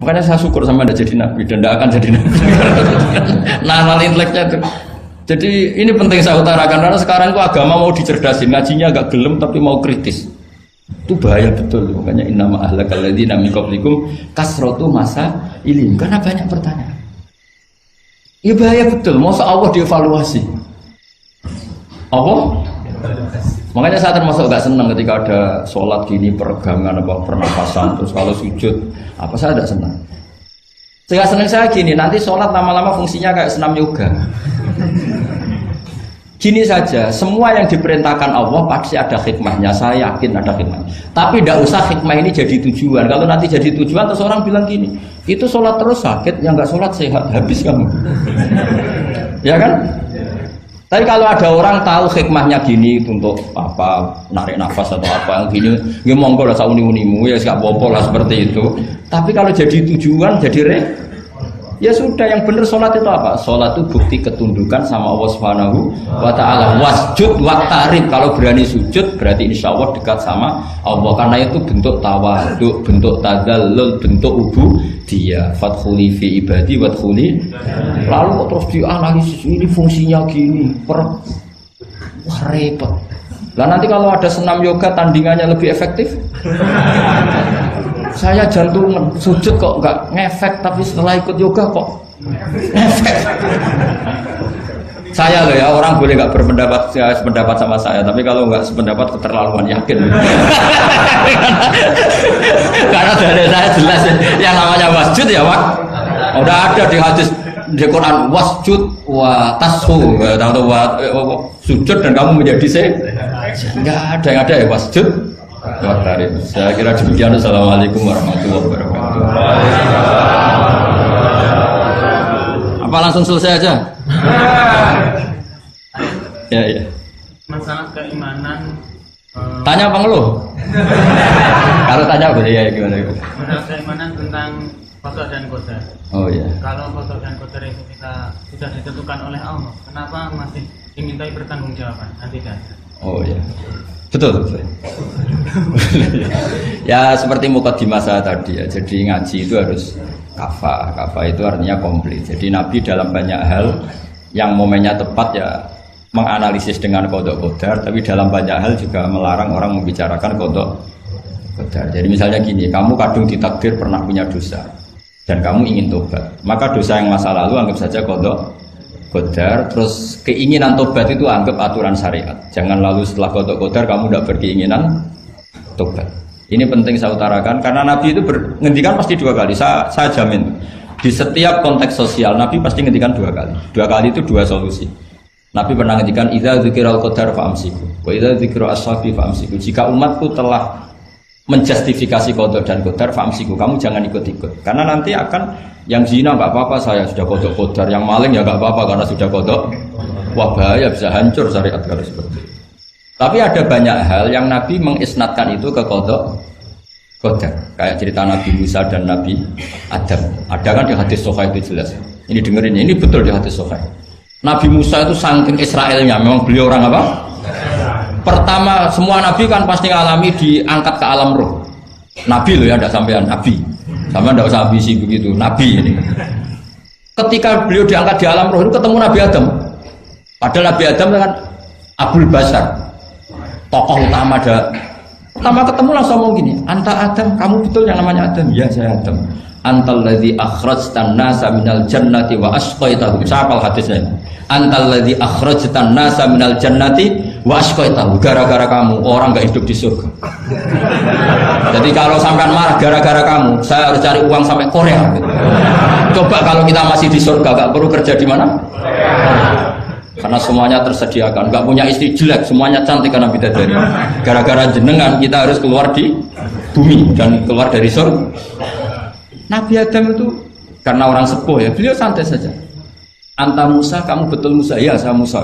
Makanya saya syukur sama Anda jadi nabi dan tidak akan jadi nabi. Nah, inteleknya itu. Jadi ini penting saya utarakan karena sekarang itu agama mau dicerdasin, ngajinya agak gelem tapi mau kritis. Itu bahaya betul. Makanya innama ahlakal ladzina min qablikum kasratu masa ilim, karena banyak pertanyaan. Ya bahaya betul. Masa Allah dievaluasi. Apa? Makanya saya termasuk gak senang ketika ada sholat gini peregangan apa pernafasan terus kalau sujud apa saya tidak senang. Saya senang saya gini nanti sholat lama-lama fungsinya kayak senam yoga. Gini saja, semua yang diperintahkan Allah pasti ada hikmahnya, saya yakin ada hikmah. Tapi tidak usah hikmah ini jadi tujuan. Kalau nanti jadi tujuan, terus orang bilang gini, itu sholat terus sakit, yang nggak sholat sehat, habis kamu. Ya kan? Tapi kalau ada orang tahu hikmahnya gini untuk apa, narik nafas atau apa, yang gini, ya monggo lah sauni-unimu, ya nggak apa-apa lah seperti itu. Tapi kalau jadi tujuan, jadi ya sudah, yang benar sholat itu apa? Sholat itu bukti ketundukan sama Allah Subhanahu wa ta'ala. Wasjud waqtarib, kalau berani sujud berarti insya Allah dekat sama Allah. Karena itu bentuk tawaduk, bentuk tadzallul, bentuk ubudiyah. Fadkhuli fi ibadi wadkhuli. Lalu kok terus dianalisis ini fungsinya gini, wah repot. Lah nanti kalau ada senam yoga tandingannya lebih efektif. Saya jantungan, sujud kok nggak ngefek, tapi setelah ikut yoga kok ngefek. Saya loh ya, orang boleh nggak berpendapat sama saya, tapi kalau nggak sependapat keterlaluan, yakin. Karena dari saya jelas yang namanya wasjud ya udah ada di hadis di Quran, wasjud wa tashu, atau sujud dan kamu menjadi nggak ada yang ada ya wasjud. Saya kira demikian. Assalamualaikum warahmatullahi wabarakatuh. Apa langsung selesai aja? Ya. Masalah keimanan. Tanya apa ngeluh? Kalau tanya boleh ya gimana? Masalah keimanan tentang qada dan qadar. Oh iya. Kalau qada dan qadar itu kita sudah ditentukan oleh Allah, kenapa masih dimintai pertanggungjawaban? Tidak. Oh iya. Betul. Ya seperti mukadimah saya tadi ya. Jadi ngaji itu harus kafah. Kafah itu artinya komplit. Jadi Nabi dalam banyak hal yang momennya tepat ya menganalisis dengan qada qadar, tapi dalam banyak hal juga melarang orang membicarakan qada qadar. Jadi misalnya gini, kamu kadung ditakdir pernah punya dosa dan kamu ingin tobat, maka dosa yang masa lalu anggap saja qada qadar, terus keinginan tobat itu anggap aturan syariat. Jangan lalu setelah qada qadar kamu tidak berkeinginan tobat. Ini penting saya utarakan karena Nabi itu ngendikan pasti dua kali. Saya jamin di setiap konteks sosial Nabi pasti ngendikan dua kali. Dua kali itu dua solusi. Nabi pernah ngendikan idza dzikiral qadar fa'amsiku wa idza dzikra ashabi fa'amsiku. Jika umatku telah menjustifikasi qada dan qadar fa'amsiku, kamu jangan ikut-ikut. Karena nanti akan yang zina nggak apa-apa, saya sudah qada qadar, yang maling ya nggak apa-apa karena sudah qada. Wah bahaya, bisa hancur syariat kalau seperti itu. Tapi ada banyak hal yang Nabi mengisnadkan itu ke qada qadar. Kayak cerita Nabi Musa dan Nabi Adam. Ada kan di hadis Sahih itu jelas. Ini dengerin, ini betul di hadis Sahih. Nabi Musa itu saking Israelnya, memang beliau orang apa? Pertama, semua Nabi kan pasti ngalami diangkat ke alam roh. Nabi loh ya, tidak sampean Nabi. Sama tidak usah ambisi begitu, Nabi ini. Ketika beliau diangkat di alam roh itu ketemu Nabi Adam. Padahal Nabi Adam kan Abul Basar, tokoh utama ada. Pertama ketemu langsung ngomong gini, anta Adam, kamu betul yang namanya Adam? Ya saya Adam. Antal ladzi akhrajtan nasa minal jannati wa asqaitahum. Siapa hadisnya? Antal ladzi akhrajtan nasa minal jannati wa asqaitahum. Gara-gara kamu orang enggak hidup di surga. Jadi kalau sampean marah gara-gara kamu, saya harus cari uang sampai Korea. Coba kalau kita masih di surga, enggak perlu kerja di mana? Karena semuanya tersediakan, enggak punya istri jelek, semuanya cantik karena bidadari. Gara-gara jenengan kita harus keluar di bumi dan keluar dari surga. Nabi Adam itu karena orang sepuh ya, beliau santai saja. Anta Musa, kamu betul Musa? Ya, saya Musa.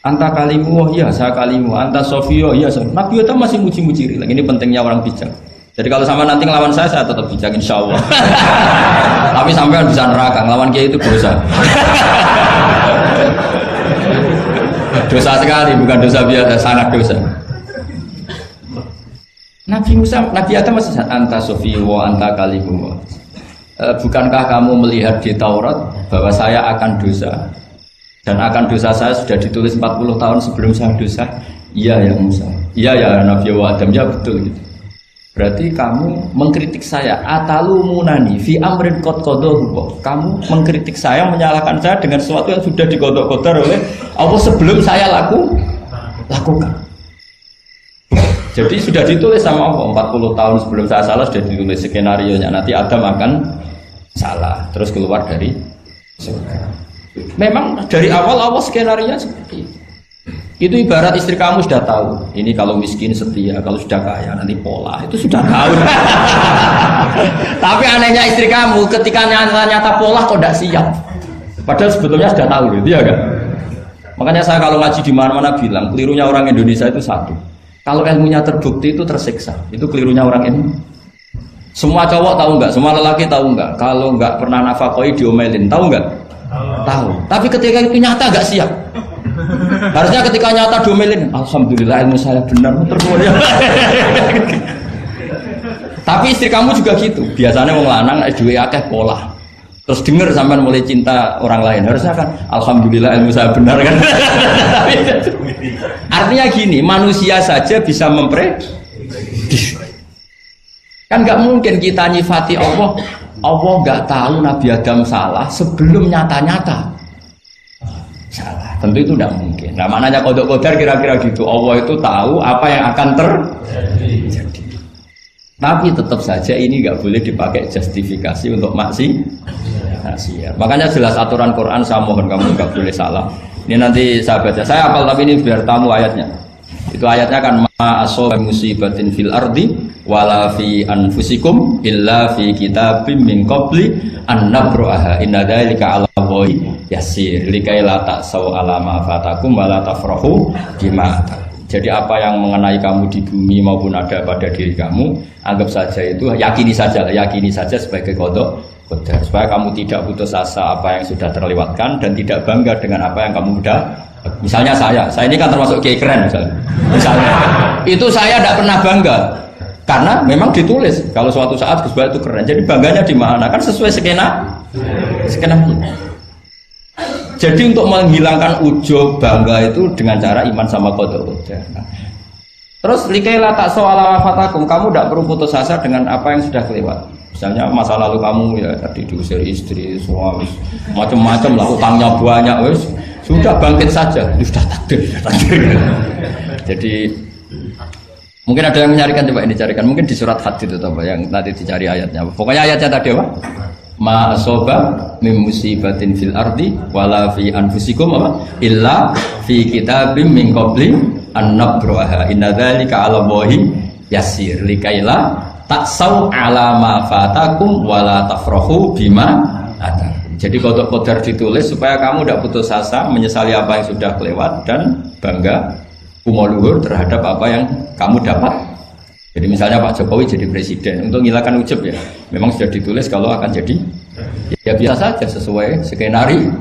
Anta kalimu, ya saya kalimu. Anta Sofio, ya saya. Nabi Adam masih muji-muji. Ini pentingnya orang bijak. Jadi kalau sama nanti ngelawan saya tetap bijak insya Allah. Tapi sampai bisa neraka, ngelawan kiai itu dosa. Dosa sekali, bukan dosa biasa, sangat dosa. Nabi Musa, Nabi Adam masih anta sofi wa anta kalimullah. Bukankah kamu melihat di Taurat bahwa saya akan dosa dan akan dosa saya sudah ditulis 40 tahun sebelum saya dosa? Iya ya Musa. Iya ya Nabi Adam, ya betul gitu. Berarti kamu mengkritik saya atalumunani fi amrin qad qadahu. Kamu mengkritik saya, menyalahkan saya dengan sesuatu yang sudah digodok-godok oleh Allah sebelum saya lakukan. Jadi sudah ditulis sama Allah 40 tahun sebelum saya salah sudah ditulis skenario-nya nanti Adam akan salah terus keluar dari surga. Memang dari awal Allah skenario-nya seperti itu. Itu ibarat istri kamu sudah tahu ini kalau miskin setia, kalau sudah kaya nanti pola, itu sudah tahu. Tapi anehnya istri kamu ketika nyata pola kok tidak siap. Padahal sebetulnya sudah tahu gitu ya kan. Makanya saya kalau ngaji di mana-mana bilang kelirunya orang Indonesia itu satu. Kalau ilmunya terbukti itu tersiksa, itu kelirunya orang ini. Semua cowok tahu nggak? Semua lelaki tahu nggak? Kalau nggak pernah nafakoi diomelin, tahu nggak? Tahu. Tapi ketika itu nyata nggak siap. Harusnya ketika nyata diomelin, alhamdulillah ilmu saya benar, terkeluarnya. Tapi istri kamu juga gitu. Biasanya wong lanang duwe akeh pola. Terus dengar sampai mulai cinta orang lain. Harusnya kan alhamdulillah ilmu saya benar kan. Artinya gini, manusia saja bisa memprediksi. Kan nggak mungkin kita nyifati Allah. Allah nggak tahu Nabi Adam salah sebelum nyata-nyata salah. Tentu itu tidak mungkin. Nah maknanya kodok kodar kira-kira gitu. Allah itu tahu apa yang akan terjadi. Tapi tetap saja ini nggak boleh dipakai justifikasi untuk maksiat. Makanya jelas aturan Quran, saya mohon kamu nggak boleh salah. Ini nanti saya baca. Saya hafal tapi ini biar tamu ayatnya. Itu ayatnya kan ma asaba musibatin fil ardi wala fi anfusikum illa fi kitabim min qabli an nabraha inna dzalika 'ala Allahi yasir likai la ta'sau 'ala ma fatakum wala tafrahu bima. Jadi apa yang mengenai kamu di bumi maupun ada pada diri kamu, anggap saja itu yakini saja sebagai qada qadar supaya kamu tidak putus asa apa yang sudah terlewatkan dan tidak bangga dengan apa yang kamu sudah. Misalnya saya ini kan termasuk kiai keren misalnya itu saya tidak pernah bangga karena memang ditulis kalau suatu saat Gus Baik itu keren, jadi bangganya di mana kan sesuai skena. Jadi untuk menghilangkan ujub bangga itu dengan cara iman sama qada qadar. Terus likaila tak soal fatakum, kamu tidak perlu putus asa dengan apa yang sudah kelewat. Misalnya masa lalu kamu ya tadi diusir istri, suami, macam-macam lah, utangnya banyak, wes sudah bangkit saja, sudah takdir. Jadi mungkin ada yang mencarikan, coba ini carikan, mungkin di surat Hadid itu apa yang nanti dicari ayatnya. Pokoknya ayatnya tadi apa? Ma asoba min musibatin fil ardi wala fi anfusikum apa? Illa fi kitabim min qabli an nabraha inna dzalika 'ala Allahi yasir likaila taksau 'ala ma fatakum wala tafrahu bima atar. Jadi kodok kodar ditulis supaya kamu tidak putus asa menyesali apa yang sudah kelewat dan bangga umoluhur terhadap apa yang kamu dapat. Jadi misalnya Pak Jokowi jadi presiden untuk menghilangkan ujub ya, memang sudah ditulis kalau akan jadi ya biasa saja sesuai skenario.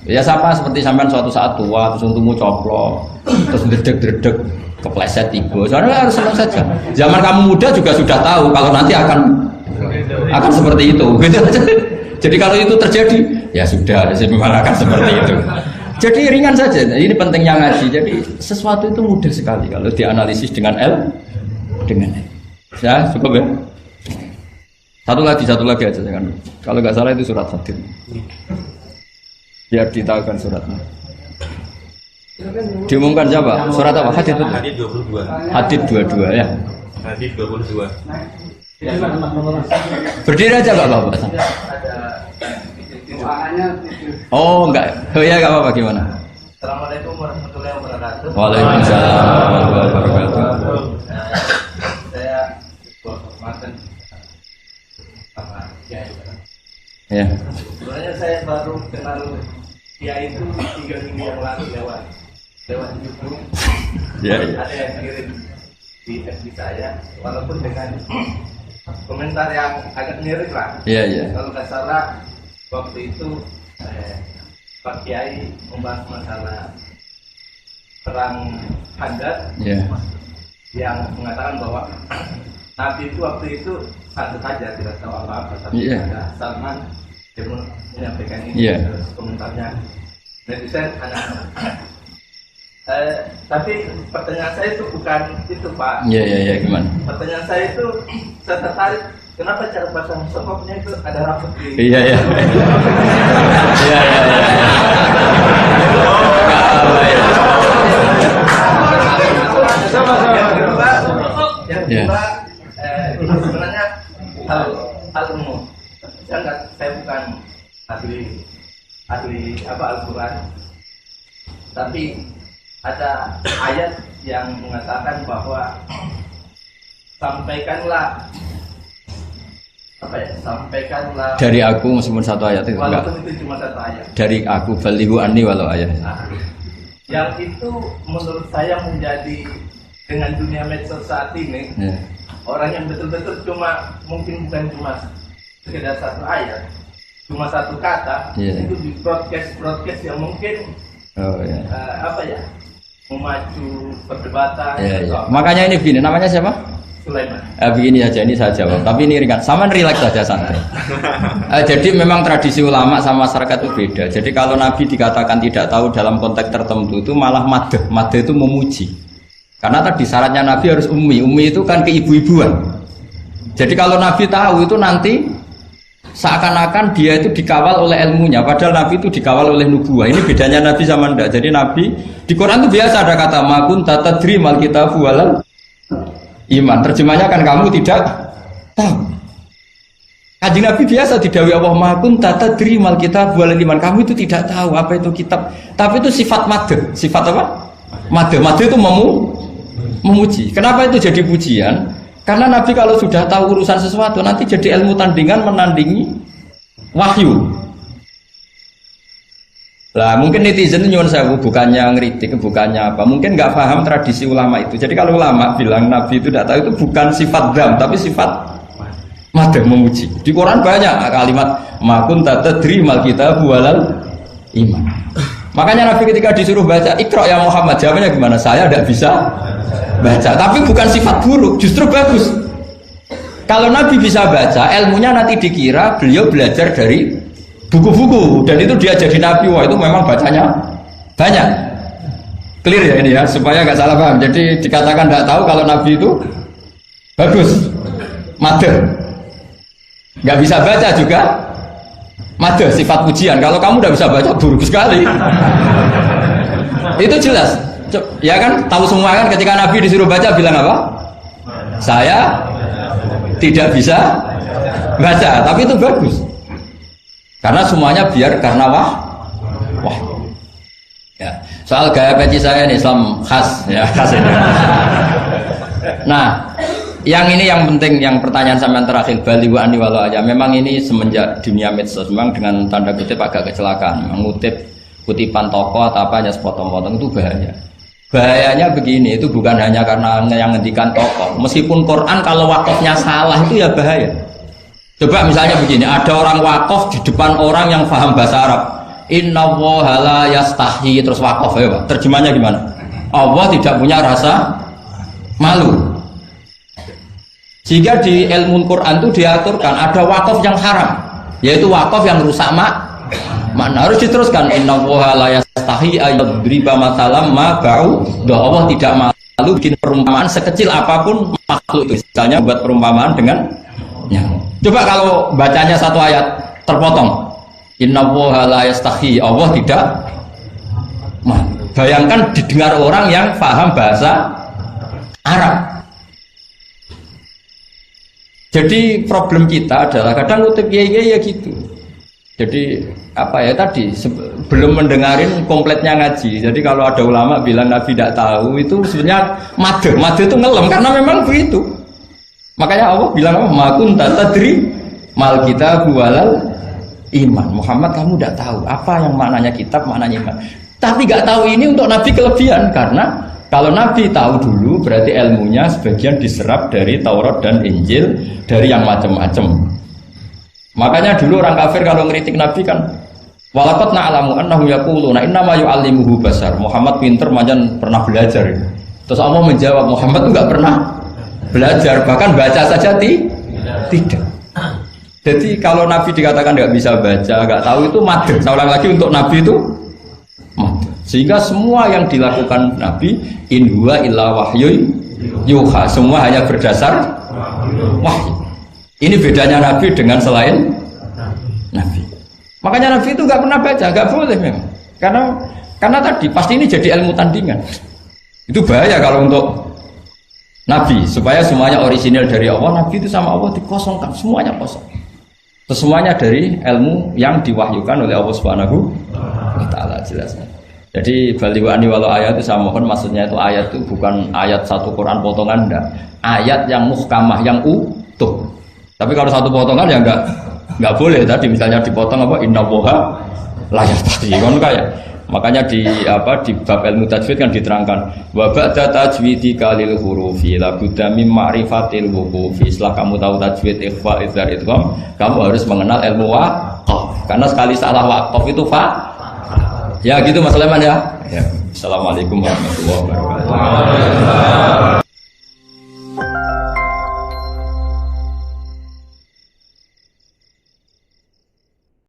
Ya sama seperti sampean suatu saat tua terus untungmu coplok terus dedek kepleset tiba. Soalnya harus senang saja. Zaman kamu muda juga sudah tahu kalau nanti akan seperti itu. Gitu. Jadi kalau itu terjadi ya sudah memang akan seperti itu. Jadi ringan saja. Ini pentingnya ngaji. Jadi sesuatu itu mudah sekali kalau dianalisis dengan dengan ya cukup ya. Satu lagi aja jangan. Kalau nggak salah itu surat Hadid. Biar ditahukan suratnya. Diumumkan siapa? Surat apa? Hadid itu. Hadid 22. Hadid 22 ya. Hadid 22. Berdiri aja Pak Bapak. Oh enggak. Oh ya enggak apa-apa gimana? Assalamualaikum warahmatullahi wabarakatuh. Waalaikumsalam warahmatullahi wabarakatuh. Saya kemarin sama Kiai. Ya. Sebenarnya saya baru kenal Kiai itu 3 minggu yang lalu lewat YouTube. Ya. Ada yang kirim di FB saya, walaupun dengan komentar yang agak mirip lah. Iya. Kalau nggak salah waktu itu Pak Kiai membahas masalah perang Handar. Iya. yang mengatakan bahwa Nabi itu waktu itu santai saja, tidak tahu apa-apa, tapi ada Salman yang menyampaikan ini komentarnya netizen anak-anak. Tapi pertanyaan saya itu bukan itu, Pak. Iya, gimana? Pertanyaan saya itu, saya tertarik kenapa cara baca sokopnya itu ada rapet di. Iya. Yang kedua, sebenarnya hal umum. Saya bukan ahli Al-Quran, tapi ada ayat yang mengatakan bahwa sampaikanlah dari aku, meskipun satu ayat itu walaupun itu cuma satu ayat dari aku, balighu anni walau ayat. Yang itu menurut saya menjadi dengan dunia medsos saat ini, orang yang betul-betul mungkin bukan cuma sekedar satu ayat, cuma satu kata, itu di broadcast yang mungkin memacu perdebatan. Makanya ini begini, namanya siapa? Sulaiman. Begini aja, ini saya jawab. Tapi ini ringan, sama relax saja, santai. Jadi memang tradisi ulama sama masyarakat itu beda. Jadi kalau Nabi dikatakan tidak tahu dalam konteks tertentu itu malah madh itu memuji. Karena tadi syaratnya Nabi harus ummi itu kan keibu-ibuan. Jadi kalau Nabi tahu itu nanti seakan-akan dia itu dikawal oleh ilmunya, padahal Nabi itu dikawal oleh nubuah. Ini bedanya Nabi sama ndak. Jadi Nabi di Quran itu biasa ada kata makun tatadri mal kitabu walal iman. Terjemahnya kan kamu tidak tahu. Kanjeng Nabi biasa didhawuhi Allah makun tatadri mal kitabu walal iman. Kamu itu tidak tahu apa itu kitab. Tapi itu sifat madh. Sifat apa? Madh itu memuji. Kenapa itu jadi pujian? Karena Nabi kalau sudah tahu urusan sesuatu nanti jadi ilmu tandingan menandingi wahyu. Lah mungkin netizen nyuwun sewu, bukannya ngeritik, bukannya apa, mungkin nggak paham tradisi ulama itu. Jadi kalau ulama bilang Nabi itu tidak tahu, itu bukan sifat dzam tapi sifat madh, memuji. Di Quran banyak kalimat makun tatadri mal kitabu walal iman. Makanya Nabi ketika disuruh baca Iqra ya Muhammad, jawabnya gimana? Saya tidak bisa baca. Tapi bukan sifat buruk, justru bagus. Kalau Nabi bisa baca, ilmunya nanti dikira beliau belajar dari buku-buku, dan itu dia jadi Nabi. Wah, itu memang bacanya banyak. Clear ya ini ya, supaya nggak salah paham. Jadi dikatakan tidak tahu kalau Nabi itu bagus, madh. Nggak bisa baca juga madh, sifat pujian. Kalau kamu udah bisa baca, buruk sekali. Itu jelas. Ya kan, tahu semua kan, ketika Nabi disuruh baca bilang apa? Saya tidak bisa baca, tapi itu bagus. Karena semuanya biar karena wah. Ya, soal gaya peci saya ini Islam khas ya, khas ini. Nah, yang ini yang penting, yang pertanyaan sampean terakhir balighu anni walau aja. Memang ini semenjak dunia medsos memang dengan tanda kutip agak kecelakaan. Mengutip kutipan tokoh atau apa hanya sepotong-potong itu bahaya. Bahayanya begini, itu bukan hanya karena yang ngendikan tokoh. Meskipun Quran kalau wakafnya salah itu ya bahaya. Coba misalnya begini, ada orang wakaf di depan orang yang paham bahasa Arab. Innallaha la yastahi, terus wakaf ya Pak. Terjemahnya gimana? Allah tidak punya rasa malu. Sehingga di ilmu Quran itu diaturkan ada wakaf yang haram, yaitu wakaf yang rusak makna. Harus diteruskan innallaha la yastahi ayyadriba matalam ma ba'u. Allah tidak malu bikin perumpamaan sekecil apapun makhluk itu. Misalnya buat perumpamaan dengan nyamuk. Coba kalau bacanya satu ayat terpotong. Innallaha la yastahi, Allah tidak malu. Bayangkan didengar orang yang paham bahasa Arab. Jadi problem kita adalah kadang ngutip ya gitu. Jadi apa ya tadi belum mendengarin kompletnya ngaji. Jadi kalau ada ulama bilang Nabi tidak tahu itu sebenarnya madh itu ngelem karena memang begitu. Makanya Allah bilang apa? Ma kunta tadri mal kitabu walal iman. Muhammad kamu tidak tahu apa yang maknanya kitab, maknanya iman. Tapi nggak tahu ini untuk Nabi kelebihan karena kalau Nabi tahu dulu berarti ilmunya sebagian diserap dari Taurat dan Injil, dari yang macam-macam. Makanya dulu orang kafir kalau ngeritik Nabi kan walaqad na'lamu annahu yaquluna innama yu'allimuhu basar. Muhammad pinter macam pernah belajar. Terus Allah menjawab, Muhammad itu nggak pernah belajar, bahkan baca saja tidak. Jadi kalau Nabi dikatakan nggak bisa baca, nggak tahu itu madhab. Saya ulang lagi, untuk Nabi itu madhab. Sehingga semua yang dilakukan Nabi, in huwa illa wahyu yuha, semua hanya berdasar wahyu. Ini bedanya Nabi dengan selain Nabi. Makanya Nabi itu nggak pernah baca, nggak boleh memang. Karena tadi pasti ini jadi ilmu tandingan. Itu bahaya kalau untuk Nabi, supaya semuanya orisinal dari Allah. Nabi itu sama Allah dikosongkan, semuanya kosong. Semuanya dari ilmu yang diwahyukan oleh Allah Subhanahu wa Ta'ala, jelasnya. Jadi baliwani walau ayat itu saya mohon, maksudnya itu ayat itu bukan ayat satu Quran potongan, enggak. Ayat yang muhkamah, yang utuh. Tapi kalau satu potongan ya enggak boleh. Tadi misalnya dipotong apa, innallaha la yastahi, kan kayak. Makanya di bab ilmu tajwid kan diterangkan wa ba'da tajwidika lil hurufi la budda mim ma'rifatil wuqufi. Setelah kamu tahu tajwid, ikhfa, idgham, idgham, kamu harus mengenal ilmu waqaf. Karena sekali salah waqaf itu fa. Ya gitu Mas Leman ya. Assalamualaikum warahmatullahi wabarakatuh.